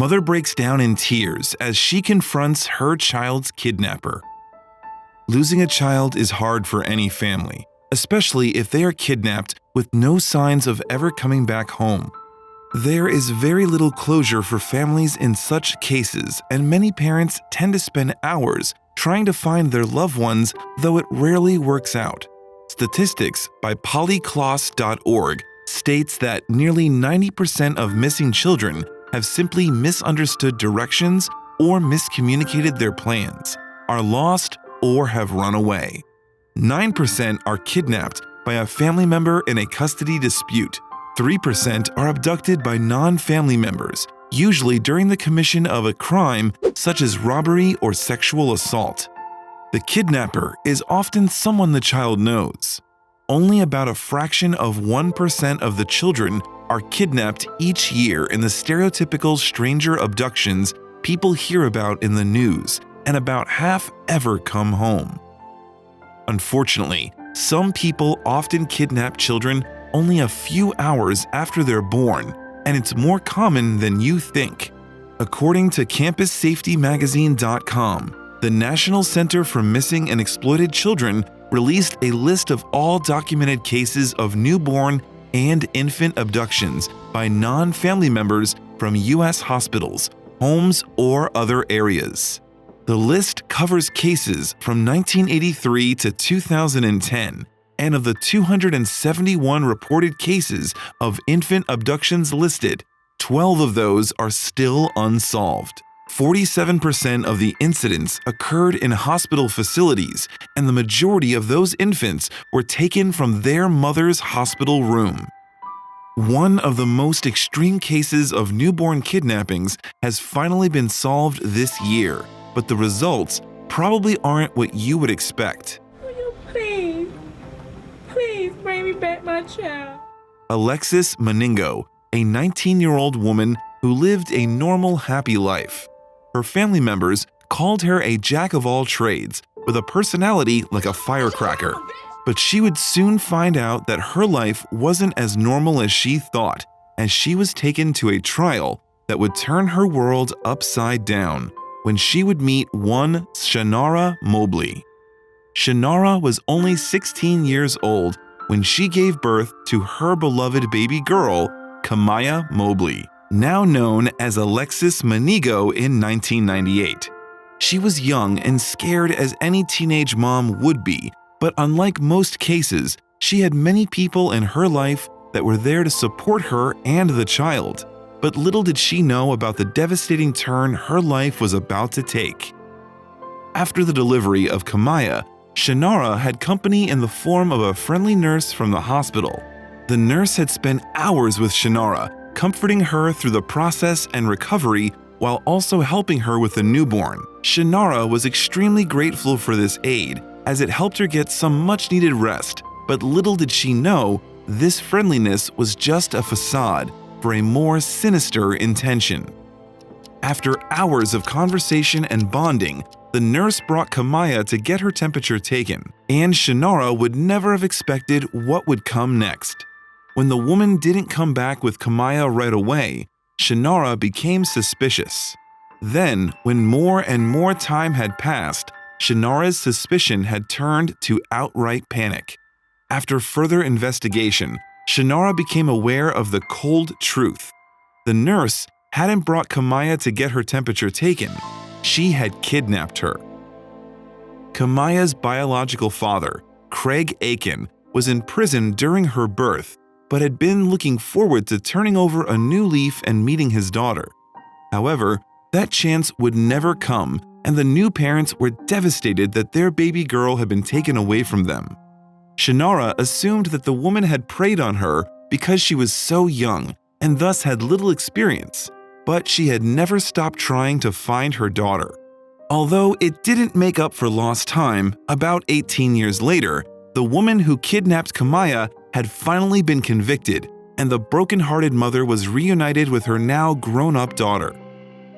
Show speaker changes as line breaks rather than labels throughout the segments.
Mother breaks down in tears as she confronts her child's kidnapper. Losing a child is hard for any family, especially if they are kidnapped with no signs of ever coming back home. There is very little closure for families in such cases, and many parents tend to spend hours trying to find their loved ones, though it rarely works out. Statistics by polycloss.org states that nearly 90% of missing children have simply misunderstood directions or miscommunicated their plans, are lost, or have run away. 9% are kidnapped by a family member in a custody dispute. 3% are abducted by non-family members, usually during the commission of a crime such as robbery or sexual assault. The kidnapper is often someone the child knows. Only about a fraction of 1% of the children are kidnapped each year in the stereotypical stranger abductions people hear about in the news, and about half ever come home. Unfortunately, some people often kidnap children only a few hours after they're born, and it's more common than you think. According to CampusSafetyMagazine.com, the National Center for Missing and Exploited Children released a list of all documented cases of newborn and infant abductions by non-family members from U.S. hospitals, homes, or other areas. The list covers cases from 1983 to 2010, and of the 271 reported cases of infant abductions listed, 12 of those are still unsolved. 47% of the incidents occurred in hospital facilities, and the majority of those infants were taken from their mother's hospital room. One of the most extreme cases of newborn kidnappings has finally been solved this year, but the results probably aren't what you would expect.
Will you please bring me back my child?
Alexis Manigo, a 19-year-old woman who lived a normal, happy life. Her family members called her a jack of all trades with a personality like a firecracker. But she would soon find out that her life wasn't as normal as she thought, as she was taken to a trial that would turn her world upside down when she would meet one Kamiyah Mobley. Kamiyah was only 16 years old when she gave birth to her beloved baby girl, Kamiyah Mobley, now known as Alexis Manigo in 1998. She was young and scared as any teenage mom would be, but unlike most cases, she had many people in her life that were there to support her and the child. But little did she know about the devastating turn her life was about to take. After the delivery of Kamiyah, Kamiyah had company in the form of a friendly nurse from the hospital. The nurse had spent hours with Kamiyah, comforting her through the process and recovery while also helping her with the newborn. Kamiyah was extremely grateful for this aid, as it helped her get some much-needed rest, but little did she know this friendliness was just a facade for a more sinister intention. After hours of conversation and bonding, the nurse brought Kamiyah to get her temperature taken, and Kamiyah would never have expected what would come next. When the woman didn't come back with Kamiyah right away, Kamiyah became suspicious. Then, when more and more time had passed, Kamiyah's suspicion had turned to outright panic. After further investigation, Kamiyah became aware of the cold truth. The nurse hadn't brought Kamiyah to get her temperature taken. She had kidnapped her. Kamiyah's biological father, Craig Aiken, was in prison during her birth, but had been looking forward to turning over a new leaf and meeting his daughter. However, that chance would never come, and the new parents were devastated that their baby girl had been taken away from them. Kamiyah assumed that the woman had preyed on her because she was so young and thus had little experience, but she had never stopped trying to find her daughter. Although it didn't make up for lost time, about 18 years later, the woman who kidnapped Kamiyah had finally been convicted, and the broken-hearted mother was reunited with her now grown-up daughter.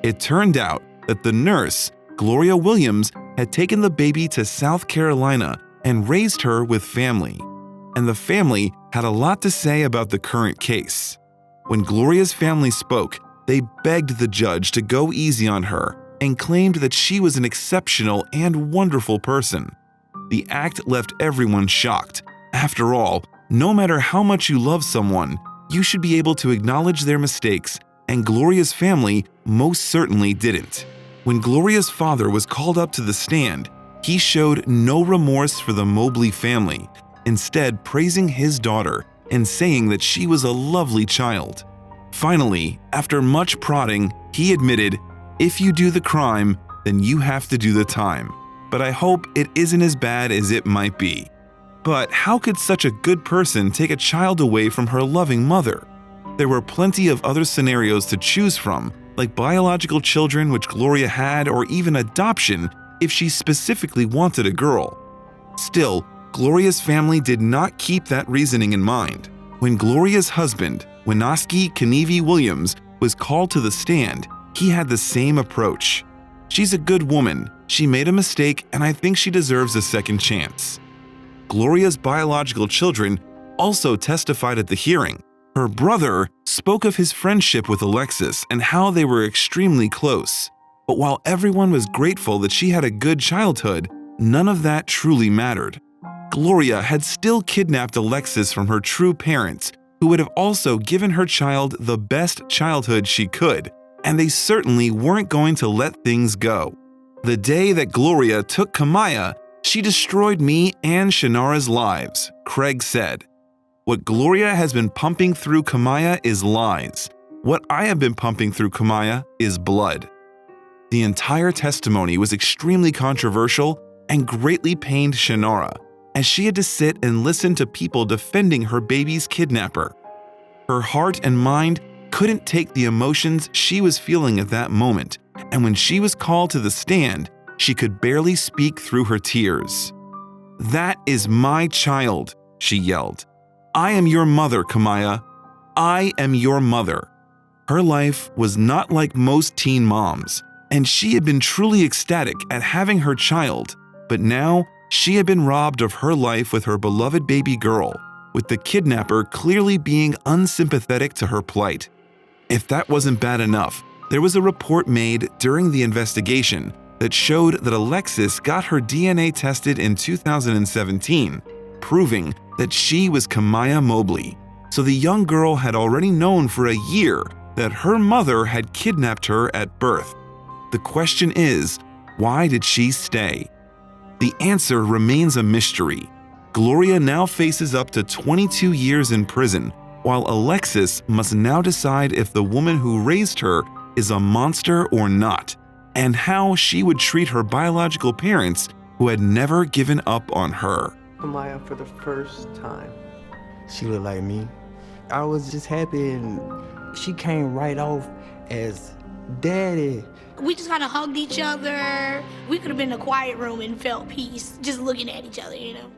It turned out that the nurse, Gloria Williams, had taken the baby to South Carolina and raised her with family. And the family had a lot to say about the current case. When Gloria's family spoke, They begged the judge to go easy on her and claimed that she was an exceptional and wonderful person. The act left everyone shocked. After all, no matter how much you love someone, you should be able to acknowledge their mistakes, and Gloria's family most certainly didn't. When Gloria's father was called up to the stand, he showed no remorse for the Mobley family, instead praising his daughter and saying that she was a lovely child. Finally, after much prodding, he admitted, "If you do the crime, then you have to do the time. But I hope it isn't as bad as it might be." But how could such a good person take a child away from her loving mother? There were plenty of other scenarios to choose from, like biological children which Gloria had, or even adoption if she specifically wanted a girl. Still, Gloria's family did not keep that reasoning in mind. When Gloria's husband, Kamiyah Williams, was called to the stand, he had the same approach. "She's a good woman. She made a mistake, and I think she deserves a second chance." Gloria's biological children also testified at the hearing. Her brother spoke of his friendship with Alexis and how they were extremely close. But while everyone was grateful that she had a good childhood, none of that truly mattered. Gloria had still kidnapped Alexis from her true parents, who would have also given her child the best childhood she could, and they certainly weren't going to let things go. The day that Gloria took Kamiyah, she destroyed me and Shanara's lives, Craig said. "What Gloria has been pumping through Kamiyah is lies. What I have been pumping through Kamiyah is blood." The entire testimony was extremely controversial and greatly pained Shanara, as she had to sit and listen to people defending her baby's kidnapper. Her heart and mind couldn't take the emotions she was feeling at that moment, and when she was called to the stand, she could barely speak through her tears. "That is my child," she yelled. "I am your mother, Kamiyah. I am your mother." Her life was not like most teen moms, and she had been truly ecstatic at having her child, but now she had been robbed of her life with her beloved baby girl, with the kidnapper clearly being unsympathetic to her plight. If that wasn't bad enough, there was a report made during the investigation that showed that Alexis got her DNA tested in 2017, proving that she was Kamiyah Mobley. So the young girl had already known for a year that her mother had kidnapped her at birth. The question is, why did she stay? The answer remains a mystery. Gloria now faces up to 22 years in prison, while Alexis must now decide if the woman who raised her is a monster or not, and how she would treat her biological parents who had never given up on her.
Kamiyah for the first time. She looked like me. I was just happy, and she came right off as Daddy.
We just kind of hugged each other. We could have been in a quiet room and felt peace just looking at each other, you know?